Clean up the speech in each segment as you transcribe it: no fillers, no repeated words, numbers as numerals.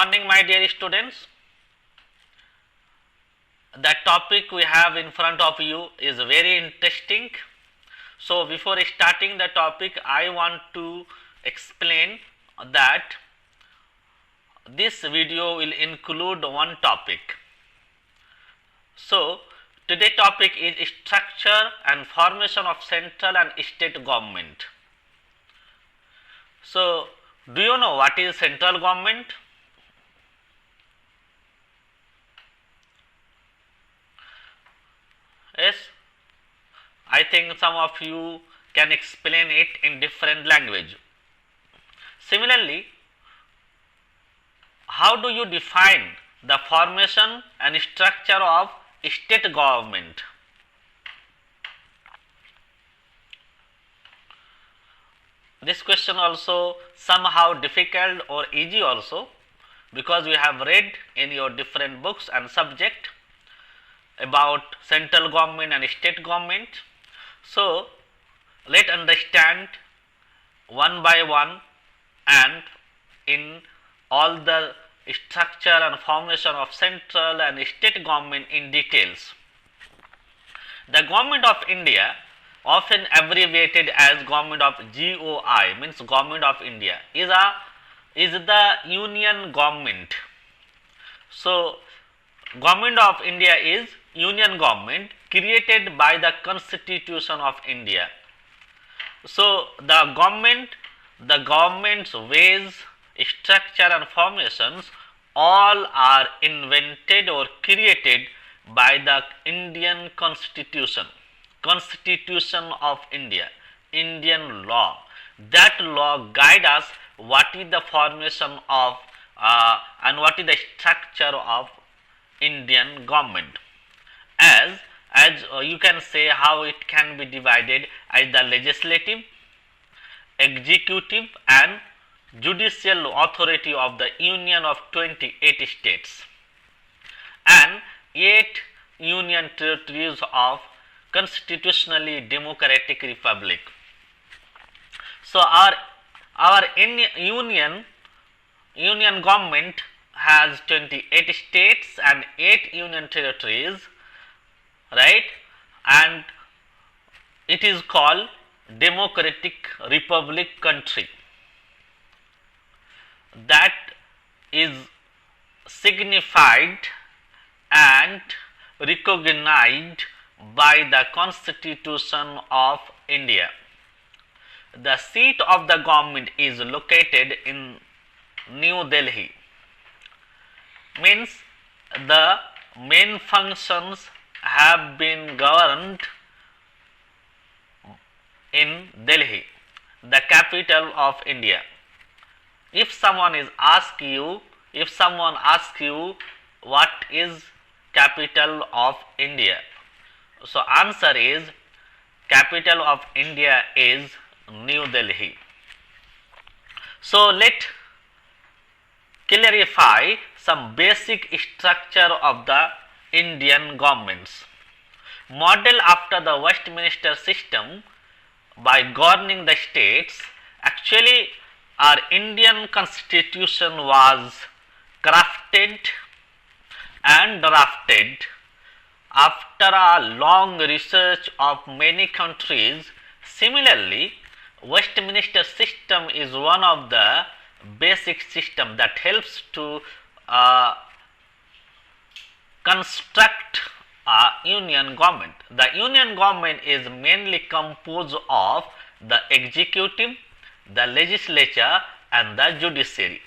morning, my dear students. The topic we have in front of you is very interesting. So, before starting the topic, I want to explain that this video will include one topic. So, today's topic is structure and formation of central and state government. So, do you know what is central government? Yes, I think some of you can explain it in different language. Similarly, how do you define the formation and structure of state government? This question also somehow difficult or easy also, because we have read in your different books and subject about central government and state government. So, let us understand one by one and in all the structure and formation of central and state government in details. The Government of India, often abbreviated as Government of GOI, means Government of India, is the union government. So, Government of India is union government created by the Constitution of India. So, the government's ways, structure and formations all are invented or created by the Indian Constitution of India, Indian law. That law guide us what is the formation of and what is the structure of Indian government. As you can say how it can be divided as the legislative, executive and judicial authority of the union of 28 states and 8 union territories of constitutionally democratic republic. So, our union government has 28 states and 8 union territories, right, and it is called democratic republic country. That is signified and recognized by the Constitution of India. The seat of the government is located in New Delhi. Means the main functions have been governed in Delhi, the capital of India. If someone asks you what is capital of India, so answer is capital of India is New Delhi. So let clarify some basic structure of the Indian governments. Model after the Westminster system by governing the states, actually our Indian constitution was crafted and drafted after a long research of many countries. Similarly, Westminster system is one of the basic system that helps to construct a union government. The union government is mainly composed of the executive, the legislature and the judiciary.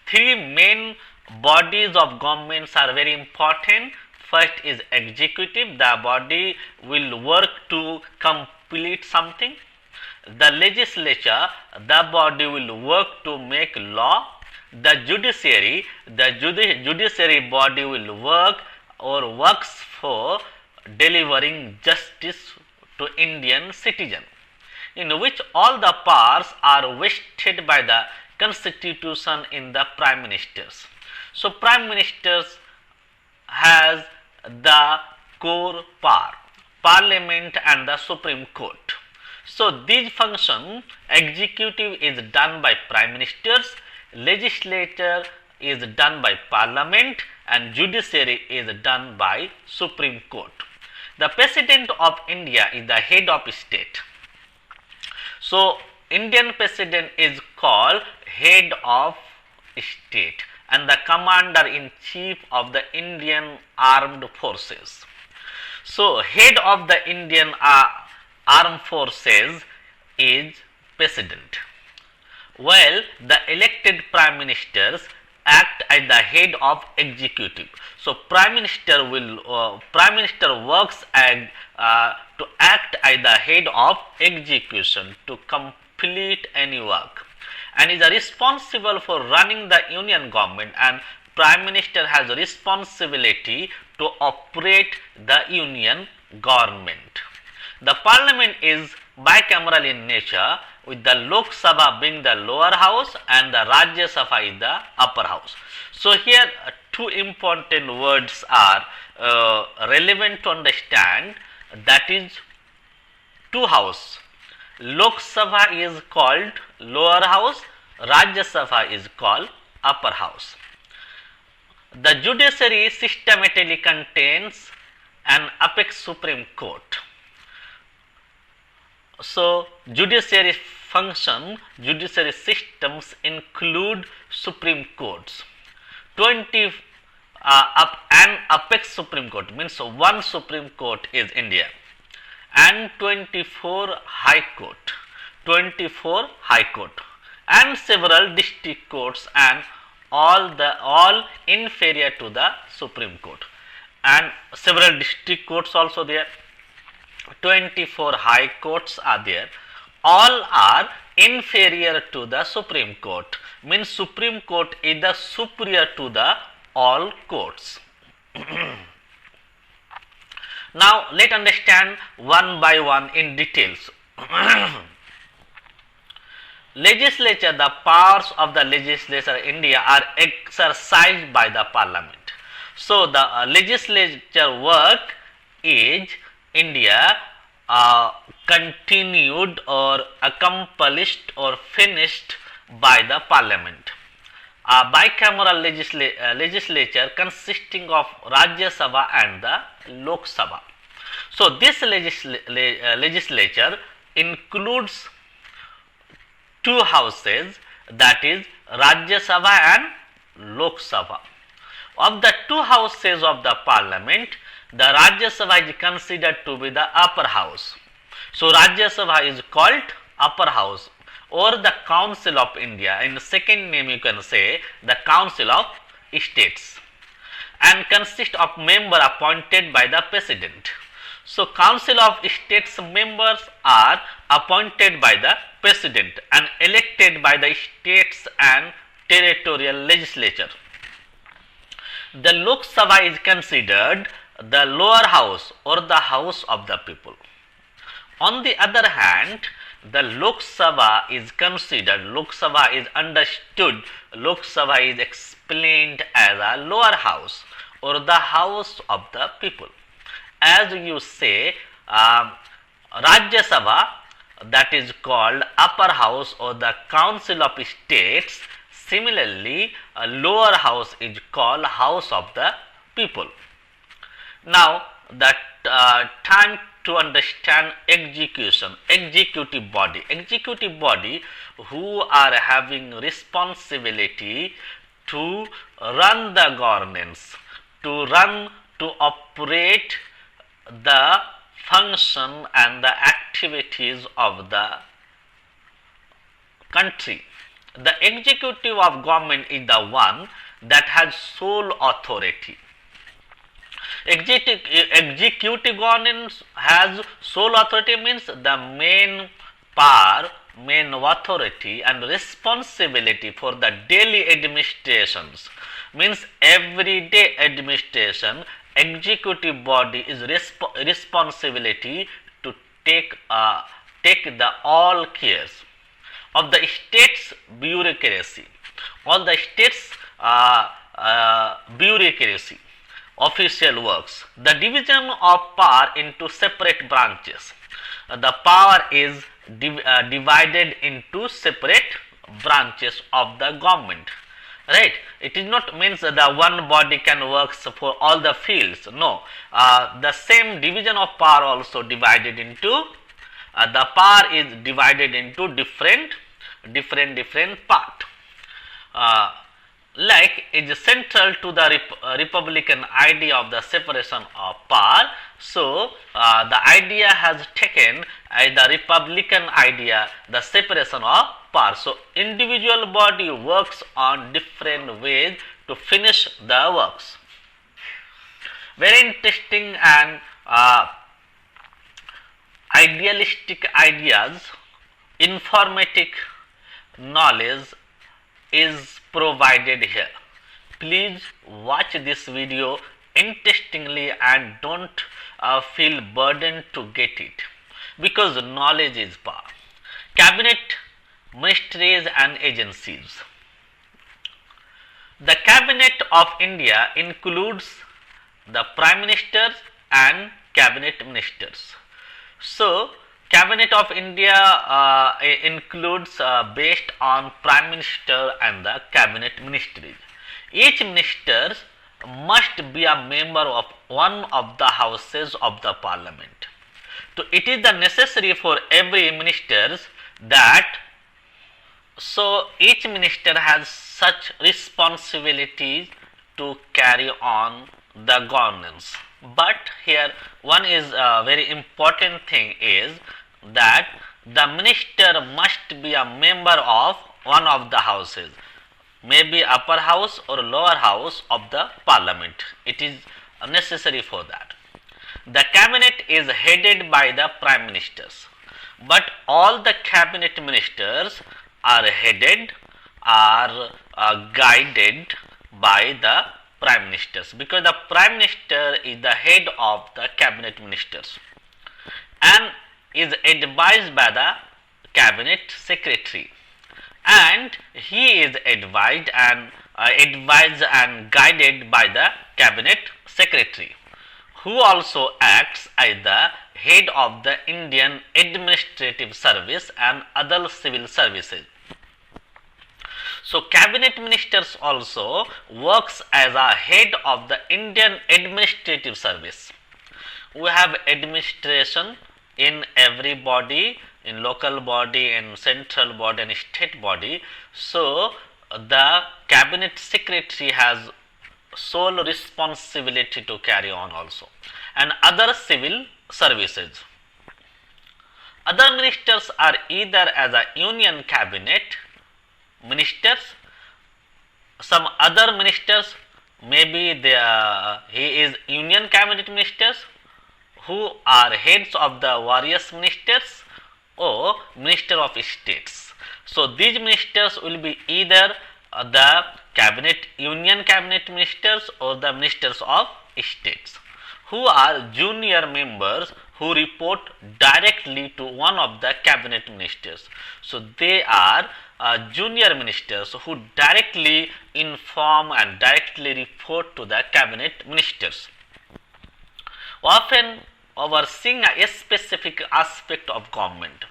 3 main bodies of governments are very important. First is executive, the body will work to complete something. The legislature, the body will work to make law. The judiciary, the judiciary body will work or works for delivering justice to Indian citizen, in which all the powers are vested by the constitution in the prime ministers. So, prime ministers has the core power, parliament and the supreme court. So, these function, executive is done by prime ministers, legislature is done by Parliament and judiciary is done by Supreme Court. The President of India is the head of state. So, Indian President is called head of state and the commander in chief of the Indian armed forces. So, head of the Indian armed forces is president. Well, the elected prime ministers act as the head of executive. So, prime minister works as to act as the head of execution to complete any work, and is responsible for running the union government, and prime minister has responsibility to operate the union government. The parliament is bicameral in nature, with the Lok Sabha being the lower house and the Rajya Sabha is the upper house. So, here two important words are relevant to understand, that is two house. Lok Sabha is called lower house, Rajya Sabha is called upper house. The judiciary systematically contains an apex Supreme Court. So, judiciary judiciary systems include Supreme Courts. 20 an apex Supreme Court means one Supreme Court is India, and 24 High Court, and several district courts, and all inferior to the Supreme Court, and several district courts also there. 24 high courts are there, all are inferior to the Supreme Court, means Supreme Court is the superior to the all courts. Now, let us understand one by one in details. Legislature, the powers of the legislature in India are exercised by the parliament. So, the legislature work is India continued or accomplished or finished by the parliament. A bicameral legislature consisting of Rajya Sabha and the Lok Sabha. So, this legislature includes two houses, that is Rajya Sabha and Lok Sabha. Of the two houses of the parliament, the Rajya Sabha is considered to be the upper house. So, Rajya Sabha is called upper house or the Council of India. In the second name you can say the Council of States, and consists of member appointed by the President. So, Council of States members are appointed by the President and elected by the states and territorial legislature. The Lok Sabha is considered the lower house or the house of the people. On the other hand, the Lok Sabha is considered, Lok Sabha is understood, Lok Sabha is explained as a lower house or the house of the people. As you say, Rajya Sabha, that is called upper house or the Council of States. Similarly, a lower house is called house of the people. Now, that time to understand execution, executive body who are having responsibility to run the governance, to operate the function and the activities of the country. The executive of government is the one that has sole authority. Executive governance has sole authority means the main power, main authority and responsibility for the daily administrations, means everyday administration. Executive body is responsibility to take the all cares of the state's bureaucracy, all the state's bureaucracy, official works. The division of power into separate branches. The power is divided into separate branches of the government. right? It is not means that the one body can work for all the fields. No, the same division of power also divided into the power is divided into different part. Uh, like is central to the republican idea of the separation of power. So the idea has taken the republican idea, the separation of power. So individual body works on different ways to finish the works. Very interesting and idealistic ideas, informatic knowledge is provided here. Please watch this video interestingly and don't feel burdened to get it, because knowledge is power. Cabinet ministries and agencies. The Cabinet of India includes the Prime Minister and Cabinet Ministers. So, Cabinet of India includes based on Prime Minister and the Cabinet Ministries. Each minister must be a member of one of the houses of the Parliament. So, it is the necessary for every minister that so each minister has such responsibilities to carry on the governance. But here one is a very important thing is that the minister must be a member of one of the houses, maybe upper house or lower house of the parliament. It is necessary for that. The cabinet is headed by the prime ministers, but all the cabinet ministers are headed or guided by the prime ministers, because the prime minister is the head of the cabinet ministers and is advised by the cabinet secretary, and he is advised and guided by the cabinet secretary, who also acts as the head of the Indian Administrative Service and other civil services. So cabinet ministers also works as a head of the Indian Administrative Service. We have administration in every body, in local body, in central body and state body. So the cabinet secretary has sole responsibility to carry on also, and other civil services. Other ministers are either as a union cabinet ministers, some other ministers maybe he is union cabinet ministers who are heads of the various ministers or minister of states. So these ministers will be either the union cabinet ministers or the ministers of states, who are junior members who report directly to one of the cabinet ministers. So they are junior ministers who directly inform and directly report to the cabinet ministers, often overseeing a specific aspect of government.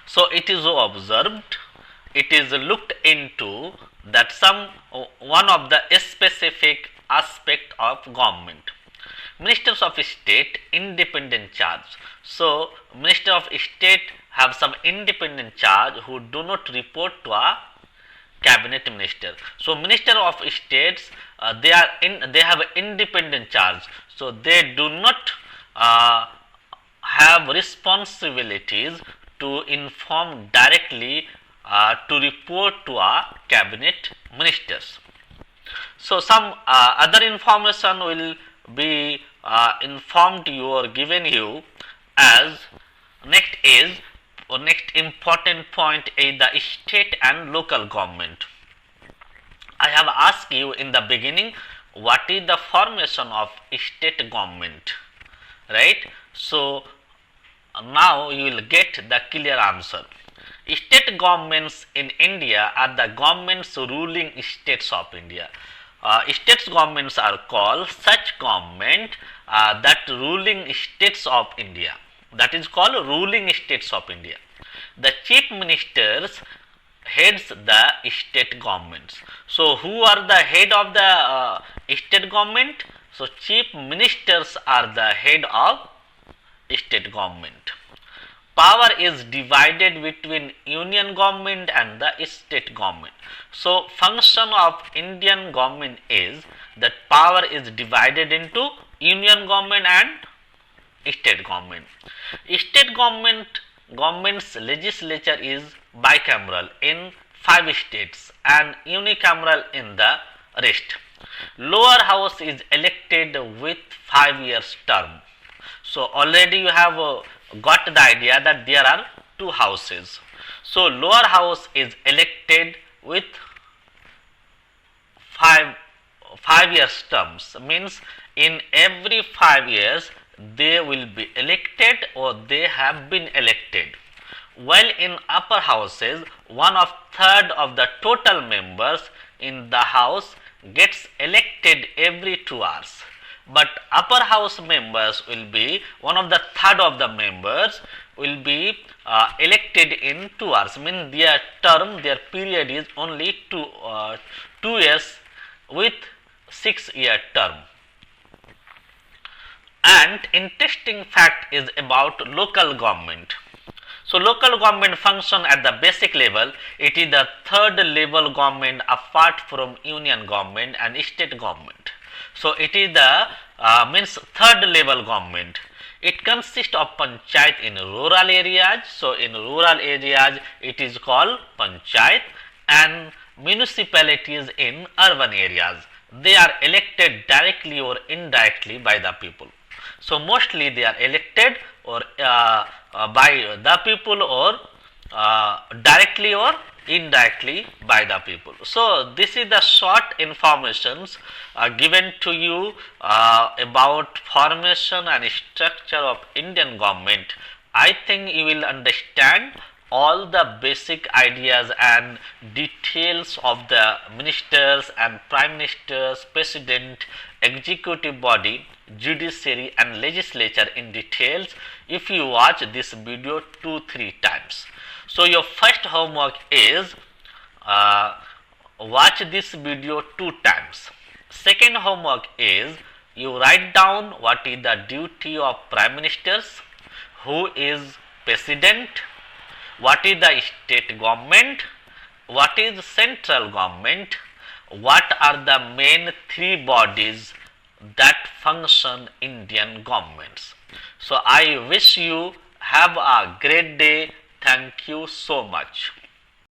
So it is observed, it is looked into that one of the specific aspect of government. Ministers of state independent charge. So minister of state have some independent charge who do not report to a cabinet minister. So minister of states they have independent charge. So they do not have responsibilities to inform directly to report to a cabinet ministers. So some other information will be informed you or given you as next important point is the state and local government. I have asked you in the beginning what is the formation of state government, right? So now you will get the clear answer. State governments in India are the governments ruling states of India. States governments are called such government that ruling states of India, that is called ruling states of India. The chief ministers heads the state governments. So who are the head of the state government? So chief ministers are the head of state government. Power is divided between union government and the state government. So function of Indian government is that power is divided into union government and state government. State government's legislature is bicameral in 5 states and unicameral in the rest. Lower house is elected with 5 years term. So already you have got the idea that there are 2 houses. So lower house is elected with 5 years terms, means in every 5 years they will be elected or they have been elected, while in upper houses 1/3 of the total members in the house gets elected every 2 hours, but upper house members will be 1/3 of the members will be elected in 2 hours, means their term, their period is only 2 years with 6-year term. And interesting fact is about local government. So local government function at the basic level, it is the third level government apart from union government and state government. So it is the means third level government. It consists of panchayat in rural areas. So in rural areas it is called panchayat, and municipalities in urban areas. They are elected directly or indirectly by the people. So mostly they are elected or by the people, or directly or indirectly by the people. So this is the short informations given to you about formation and structure of Indian government. I think you will understand all the basic ideas and details of the ministers and prime ministers, president, executive body, judiciary and legislature in details if you watch this video 2-3 times. So your first homework is watch this video 2 times. Second homework is you write down what is the duty of prime ministers, who is president, what is the state government, what is central government, what are the main 3 bodies that function Indian governments. So I wish you have a great day. Thank you so much.